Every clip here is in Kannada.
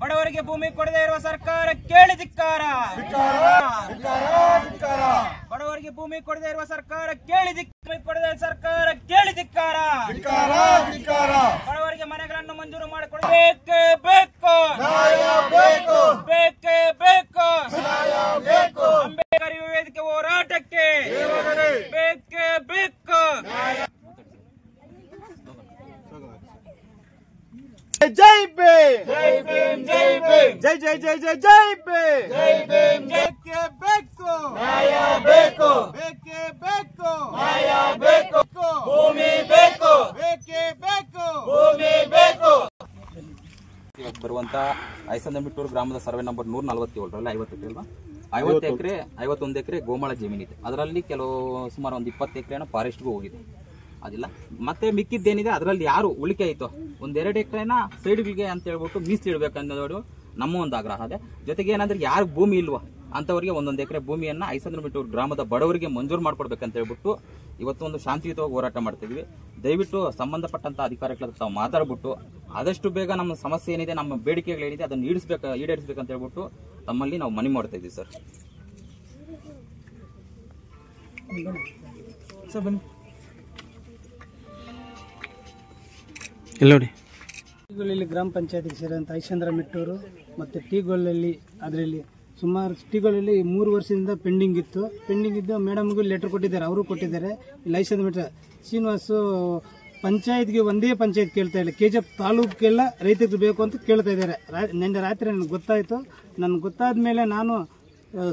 ಬಡವರಿಗೆ ಭೂಮಿ ಕೊಡದೇ ಇರುವ ಸರ್ಕಾರ ಕೇಳಿ ಧಿಕ್ಕಾರ. ಬಡವರಿಗೆ ಭೂಮಿ ಕೊಡದೇ ಇರುವ ಸರ್ಕಾರ ಕೇಳಿ ಸರ್ಕಾರ ಕೇಳಿ ಧಿಕ್ಕಾರ. ಬಡವರಿಗೆ ಮನೆಗಳನ್ನು ಮಂಜೂರು ಮಾಡಿಕೊಡಬೇಕೇ ಬೇಕು, ಬೇಕೇ ಬೇಕು. ಅಂಬೇಡ್ಕರ್ ವೇದಿಕೆ ಹೋರಾಟಕ್ಕೆ ಬೇಕೇ ಬೇಕು. जय भीम, जय भीम, जय भीम, जय जय जय जय जय भीम, जय भीम. बेके बेको न्याय ಬೇಕು, बेके बेको ನ್ಯಾಯ ಬೇಕು, ಭೂಮಿ ಬೇಕು, बेके बेको ಭೂಮಿ ಬೇಕು. ಇವತ್ತು ಬರುವಂತ ಐಸಂದಮಿಟ್ಟೂರು ಗ್ರಾಮದ ಸರ್ವೆ ನಂಬರ್ 147ರಲ್ಲಿ 50 ಎಕರೆ ಅಲ್ವಾ, 50 ಎಕರೆ 51 ಎಕರೆ ಗೋಮಾಳ ಜಮೀನಿದೆ. ಅದರಲ್ಲಿ ಕೆಲವು ಸುಮಾರು ಒಂದು 20 ಎಕರೆನ ಫಾರೆಸ್ಟ್ಗೂ ಹೋಗಿದೆ. ಅದಿಲ್ಲ ಮತ್ತೆ ಮಿಕ್ಕಿದ್ದೇನಿದೆ ಅದರಲ್ಲಿ ಯಾರು ಉಳಿಕೆ ಆಯ್ತು ಒಂದೆರಡು ಎಕರೆನ ಸೈಡ್ಗಳಿಗೆ ಅಂತ ಹೇಳ್ಬಿಟ್ಟು ಮೀಸಲಿಡ್ಬೇಕನ್ನೋದು ನಮ್ಮ ಒಂದು ಆಗ್ರಹ ಇದೆ. ಜೊತೆಗೆ ಏನಂದ್ರೆ ಯಾರು ಭೂಮಿ ಇಲ್ವಾ ಅಂತವರಿಗೆ ಒಂದೊಂದು ಎಕರೆ ಭೂಮಿಯನ್ನ ಐಸಂದ್ರಮಿಟ್ಟೂರು ಗ್ರಾಮದ ಬಡವರಿಗೆ ಮಂಜೂರು ಮಾಡ್ಕೊಡ್ಬೇಕಂತ ಹೇಳ್ಬಿಟ್ಟು ಇವತ್ತು ಒಂದು ಶಾಂತಿಯುತವಾಗಿ ಹೋರಾಟ ಮಾಡ್ತಿದ್ವಿ. ದಯವಿಟ್ಟು ಸಂಬಂಧಪಟ್ಟಂತ ಅಧಿಕಾರಿಗಳ ತಾವು ಮಾತಾಡ್ಬಿಟ್ಟು ಆದಷ್ಟು ಬೇಗ ನಮ್ಮ ಸಮಸ್ಯೆ ಏನಿದೆ, ನಮ್ಮ ಬೇಡಿಕೆಗಳೇನಿದೆ ಅದನ್ನು ಈಡೇರಿಸಬೇಕಂತ ಹೇಳ್ಬಿಟ್ಟು ತಮ್ಮಲ್ಲಿ ನಾವು ಮನವಿ ಮಾಡ್ತಾ ಇದ್ದೀವಿ ಸರ್. ಟೀಗೊಲ್ಲಿ ಗ್ರಾಮ ಪಂಚಾಯತಿಗೆ ಸೇರಿದಂಥ ಐಸಂದ್ರಮಿಟ್ಟೂರು ಮತ್ತು ಟೀಗೊಲ್ಲಲ್ಲಿ ಅದರಲ್ಲಿ ಸುಮಾರು ಟೀಗೊಲ್ಲಲ್ಲಿ 3 ವರ್ಷದಿಂದ ಪೆಂಡಿಂಗ್ ಇದ್ದು ಮೇಡಮ್ಗೂ ಲೆಟರ್ ಕೊಟ್ಟಿದ್ದಾರೆ, ಅವರು ಕೊಟ್ಟಿದ್ದಾರೆ. ಇಲ್ಲಿ ಐಸಂದ್ರಮಿಟ್ಟ ಶ್ರೀನಿವಾಸು ಪಂಚಾಯತ್ಗೆ ಒಂದೇ ಪಂಚಾಯತ್ ಕೇಳ್ತಾ ಇಲ್ಲ, KGF ತಾಲೂಕೆಲ್ಲ ರೈತರಿಗೆ ಬೇಕು ಅಂತ ಕೇಳ್ತಾ ಇದ್ದಾರೆ. ನಿನ್ನೆ ರಾತ್ರಿ ನನಗೆ ಗೊತ್ತಾಯಿತು. ನನಗೆ ಗೊತ್ತಾದ ಮೇಲೆ ನಾನು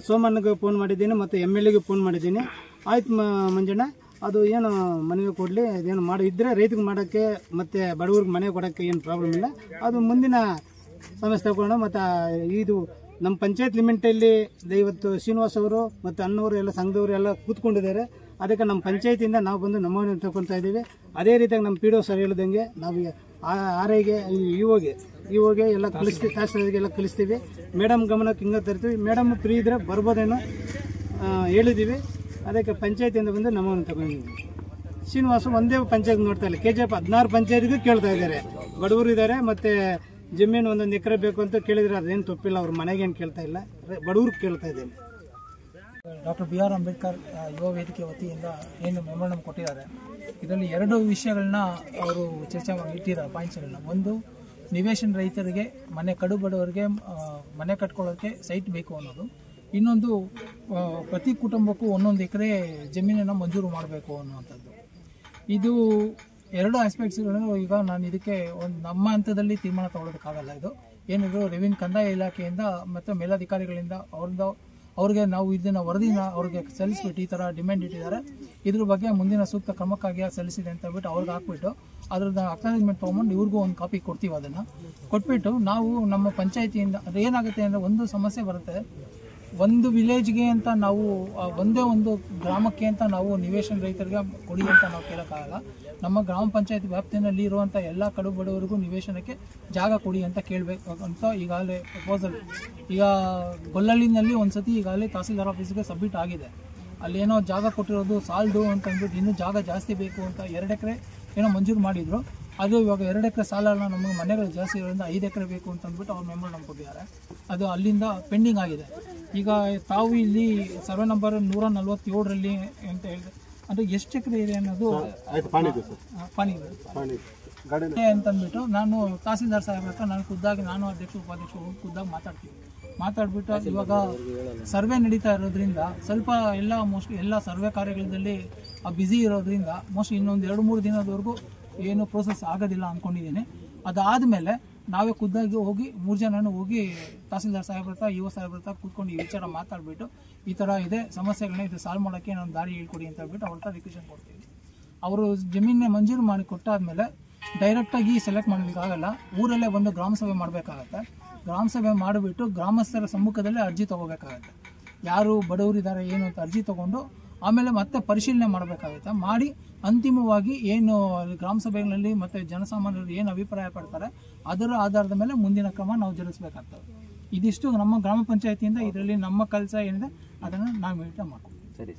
ಸೋಮಣ್ಣಗೆ ಫೋನ್ ಮಾಡಿದ್ದೀನಿ ಮತ್ತು MLAಗೆ ಫೋನ್ ಮಾಡಿದ್ದೀನಿ. ಆಯ್ತು ಮಂಜಣ್ಣ, ಅದು ಏನು ಮನೆಗೆ ಕೊಡಲಿ, ಅದೇನು ಇದ್ದರೆ ರೈತರಿಗೆ ಮಾಡೋಕ್ಕೆ ಮತ್ತು ಬಡವ್ರಿಗೆ ಮನೆ ಕೊಡೋಕ್ಕೆ ಏನು ಪ್ರಾಬ್ಲಮ್ ಇಲ್ಲ, ಅದು ಮುಂದಿನ ಸಮಸ್ಯೆ ತಗೊಂಡು. ಮತ್ತು ಇದು ನಮ್ಮ ಪಂಚಾಯತ್ ಲಿಮಿಟಲ್ಲಿ ಇವತ್ತು ಶ್ರೀನಿವಾಸ್ ಅವರು ಮತ್ತು ಅಣ್ಣವರು ಎಲ್ಲ ಸಂಘದವರು ಎಲ್ಲ ಕೂತ್ಕೊಂಡಿದ್ದಾರೆ. ಅದಕ್ಕೆ ನಮ್ಮ ಪಂಚಾಯತಿಯಿಂದ ನಾವು ಬಂದು ನಮ್ಮನ್ನು ತಗೊಳ್ತಾ ಇದ್ದೀವಿ. ಅದೇ ರೀತಿಯಾಗಿ ನಮ್ಮ PDO ಸರ್ ಹೇಳಿದಂಗೆ ನಾವು RIಗೆ ಇವಾಗೆ ಎಲ್ಲ ಕಳಿಸ್ತೀವಿ, ತಹಸೀಲ್ದಾರ್ಗೆ ಎಲ್ಲ ಕಳಿಸ್ತೀವಿ. ಮೇಡಮ್ ಗಮನಕ್ಕೆ ಹಿಂಗೆ ತರ್ತೀವಿ. ಮೇಡಮ್ ಫ್ರೀ ಇದ್ದರೆ ಬರ್ಬೋದೇನೋ ಹೇಳಿದ್ದೀವಿ. ಅದಕ್ಕೆ ಪಂಚಾಯತಿಯಿಂದ ಬಂದು ನಮ್ಮನ್ನು ತಗೊಂಡಿದ್ದೀವಿ. ಶ್ರೀನಿವಾಸ ಒಂದೇ ಪಂಚಾಯತ್ ನೋಡ್ತಾ ಇಲ್ಲ, KGF 16 ಪಂಚಾಯತ್ಗೂ ಕೇಳ್ತಾ ಇದ್ದಾರೆ. ಬಡವರು ಇದ್ದಾರೆ ಮತ್ತು ಜಮೀನು ಒಂದೊಂದು ಎಕರೆ ಬೇಕು ಅಂತ ಕೇಳಿದ್ರೆ ಅದೇನು ತಪ್ಪಿಲ್ಲ, ಅವ್ರ ಮನೆಗೇನು ಕೇಳ್ತಾ ಇಲ್ಲ, ಬಡವ್ರಿಗೆ ಕೇಳ್ತಾ ಇದ್ದೇನೆ. ಡಾಕ್ಟರ್ BR ಅಂಬೇಡ್ಕರ್ ಯುವ ವೇದಿಕೆ ವತಿಯಿಂದ ಏನು ಮೆಮೊರಂಡಮ್ ಕೊಟ್ಟಿದ್ದಾರೆ, ಇದರಲ್ಲಿ 2 ವಿಷಯಗಳನ್ನ ಅವರು ಚರ್ಚೆ ಇಟ್ಟಿದ್ದಾರೆ ಪಾಯಿಂಟ್ಸ್ಗಳನ್ನ. ಒಂದು, ನಿವೇಶನ ರೈತರಿಗೆ ಕಡು ಬಡವರಿಗೆ ಮನೆ ಕಟ್ಕೊಳ್ಳೋಕ್ಕೆ ಸೈಟ್ ಬೇಕು ಅನ್ನೋದು. ಇನ್ನೊಂದು, ಪ್ರತಿ ಕುಟುಂಬಕ್ಕೂ 1 ಎಕರೆ ಜಮೀನನ್ನು ಮಂಜೂರು ಮಾಡಬೇಕು ಅನ್ನುವಂಥದ್ದು. ಇದು 2 ಆಸ್ಪೆಕ್ಟ್ಸ್ಗಳನ್ನು ಈಗ ನಾನು ಇದಕ್ಕೆ ನಮ್ಮ ಹಂತದಲ್ಲಿ ತೀರ್ಮಾನ ತಗೊಳ್ಳೋದಕ್ಕಾಗಲ್ಲ. ಇದು ಏನಿದ್ರು ರೆವಿನ್ಯೂ ಕಂದಾಯ ಇಲಾಖೆಯಿಂದ ಮತ್ತು ಮೇಲಧಿಕಾರಿಗಳಿಂದ ಅವ್ರಿಗೆ ನಾವು ಇದನ್ನು ವರದಿನ ಅವ್ರಿಗೆ ಸಲ್ಲಿಸ್ಬಿಟ್ಟು ಈ ಥರ ಡಿಮ್ಯಾಂಡ್ ಇಟ್ಟಿದ್ದಾರೆ, ಇದ್ರ ಬಗ್ಗೆ ಮುಂದಿನ ಸೂಕ್ತ ಕ್ರಮಕ್ಕಾಗಿ ಸಲ್ಲಿಸಿದೆ ಅಂತ ಹೇಳ್ಬಿಟ್ಟು ಅವ್ರಿಗೆ ಹಾಕ್ಬಿಟ್ಟು ಅದ್ರದ್ದು ಅಕ್ನಾಲೇಜ್ಮೆಂಟ್ ತೊಗೊಂಡು ಇವ್ರಿಗೂ ಒಂದು ಕಾಪಿ ಕೊಡ್ತೀವಿ. ಅದನ್ನು ಕೊಟ್ಬಿಟ್ಟು ನಾವು ನಮ್ಮ ಪಂಚಾಯತಿಯಿಂದ ಅದೇನಾಗುತ್ತೆ ಅಂದರೆ ಒಂದು ಸಮಸ್ಯೆ ಬರುತ್ತೆ. ಒಂದು ವಿಲೇಜ್ಗೆ ಅಂತ ನಾವು ಒಂದೇ ಒಂದು ಗ್ರಾಮಕ್ಕೆ ಅಂತ ನಾವು ನಿವೇಶನ ರೈತರಿಗೆ ಕೊಡಿ ಅಂತ ನಾವು ಕೇಳೋಕ್ಕಾಗಲ್ಲ. ನಮ್ಮ ಗ್ರಾಮ ಪಂಚಾಯತ್ ವ್ಯಾಪ್ತಿಯಲ್ಲಿ ಇರುವಂಥ ಎಲ್ಲ ಕಡು ಬಡವರಿಗೂ ನಿವೇಶನಕ್ಕೆ ಜಾಗ ಕೊಡಿ ಅಂತ ಕೇಳಬೇಕು ಅಂತ ಈಗಾಗಲೇ ಪ್ರಪೋಸಲ್ ಈಗ ಗೊಲ್ಲಳ್ಳಿನಲ್ಲಿ ಒಂದು ಸತಿ ಈಗಾಗಲೇ ತಹಸೀಲ್ದಾರ್ ಆಫೀಸ್ಗೆ ಸಬ್ಮಿಟ್ ಆಗಿದೆ. ಅಲ್ಲೇನೋ ಜಾಗ ಕೊಟ್ಟಿರೋದು ಸಾಲದು ಅಂತ ಅಂದ್ಬಿಟ್ಟು ಇನ್ನೂ ಜಾಗ ಜಾಸ್ತಿ ಬೇಕು ಅಂತ 2 ಎಕರೆ ಏನೋ ಮಂಜೂರು ಮಾಡಿದ್ರು. ಅದು ಇವಾಗ 2 ಎಕರೆ ಸಾಲಲ್ಲ, ನಮಗೆ ಮನೆಗಳು ಜಾಸ್ತಿ ಇರೋದ್ರಿಂದ 5 ಎಕರೆ ಬೇಕು ಅಂತ ಅಂದ್ಬಿಟ್ಟು ಅವ್ರು ಮೆಮೊರಂಡಮ್ ಕೊಟ್ಟಿದ್ದಾರೆ. ಅದು ಅಲ್ಲಿಂದ ಪೆಂಡಿಂಗ್ ಆಗಿದೆ. ಈಗ ತಾವು ಇಲ್ಲಿ ಸರ್ವೆ ನಂಬರ್ 147ರಲ್ಲಿ ಅಂತ ಹೇಳಿದ್ರೆ ಅದು ಎಷ್ಟು ಎಕರೆ ಇದೆ ಅನ್ನೋದು ಪಾನಿ ಅಂತಂದ್ಬಿಟ್ಟು ನಾನು ತಹಸೀಲ್ದಾರ್ ಸಾಹೇಬ್ರ ಹತ್ರ ನಾನು ಖುದ್ದಾಗಿ ಅಧ್ಯಕ್ಷ ಉಪಾಧ್ಯಕ್ಷ ಹೋಗಿ ಖುದ್ದಾಗಿ ಮಾತಾಡ್ಬಿಟ್ಟು ಇವಾಗ ಸರ್ವೆ ನಡೀತಾ ಇರೋದ್ರಿಂದ ಸ್ವಲ್ಪ ಮೋಸ್ಟ್ಲಿ ಎಲ್ಲ ಸರ್ವೆ ಕಾರ್ಯಗಳಲ್ಲಿ ಬ್ಯುಸಿ ಇರೋದ್ರಿಂದ ಮೋಸ್ಟ್ಲಿ ಇನ್ನೊಂದು 2-3 ದಿನದವರೆಗೂ ಏನು ಪ್ರೋಸೆಸ್ ಆಗೋದಿಲ್ಲ ಅಂದ್ಕೊಂಡಿದ್ದೀನಿ. ಅದಾದಮೇಲೆ ನಾವೇ ಖುದ್ದಾಗಿ ಹೋಗಿ 3 ಜನನೂ ಹೋಗಿ ತಹಸೀಲ್ದಾರ್ ಸಾಹೇಬ್ರ ಹತ್ರ EO ಸಾಹೇಬ್ರ ಹತ್ರ ಕೂತ್ಕೊಂಡು ಈ ವಿಚಾರ ಮಾತಾಡ್ಬಿಟ್ಟು ಈ ಥರ ಇದೆ ಸಮಸ್ಯೆಗಳನ್ನ ಇದು ಸಾಲ್ವ್ ಮಾಡೋಕ್ಕೆ ನಾನು ದಾರಿ ಹೇಳ್ಕೊಡಿ ಅಂತ ಹೇಳ್ಬಿಟ್ಟು ಅವ್ರ ಹತ್ರ ರಿಕ್ವೆಷನ್ ಕೊಡ್ತೀವಿ. ಅವರು ಜಮೀನೇ ಮಂಜೂರು ಮಾಡಿ ಕೊಟ್ಟಾದ್ಮೇಲೆ ಡೈರೆಕ್ಟಾಗಿ ಸೆಲೆಕ್ಟ್ ಮಾಡೋದಕ್ಕಾಗಲ್ಲ, ಊರಲ್ಲೇ ಬಂದು ಗ್ರಾಮ ಸಭೆ ಮಾಡಬೇಕಾಗತ್ತೆ. ಗ್ರಾಮ ಸಭೆ ಮಾಡಿಬಿಟ್ಟು ಗ್ರಾಮಸ್ಥರ ಸಮ್ಮುಖದಲ್ಲೇ ಅರ್ಜಿ ತೊಗೋಬೇಕಾಗತ್ತೆ. ಯಾರು ಬಡವರಿದ್ದಾರೆ ಏನು ಅಂತ ಅರ್ಜಿ ತೊಗೊಂಡು ಆಮೇಲೆ ಮತ್ತೆ ಪರಿಶೀಲನೆ ಮಾಡಬೇಕಾಗುತ್ತೆ. ಮಾಡಿ ಅಂತಿಮವಾಗಿ ಏನು ಗ್ರಾಮ ಸಭೆಗಳಲ್ಲಿ ಮತ್ತು ಜನಸಾಮಾನ್ಯರು ಏನು ಅಭಿಪ್ರಾಯ ಪಡ್ತಾರೆ ಅದರ ಆಧಾರದ ಮೇಲೆ ಮುಂದಿನ ಕ್ರಮ ನಾವು ಜರುಗಿಸಬೇಕಾಗ್ತದೆ. ಇದಿಷ್ಟು ನಮ್ಮ ಗ್ರಾಮ ಪಂಚಾಯತಿಯಿಂದ ಇದರಲ್ಲಿ ನಮ್ಮ ಕೆಲಸ ಏನಿದೆ ಅದನ್ನು ನಾವು ಮಾಡ್ತೀವಿ. ಸರಿ.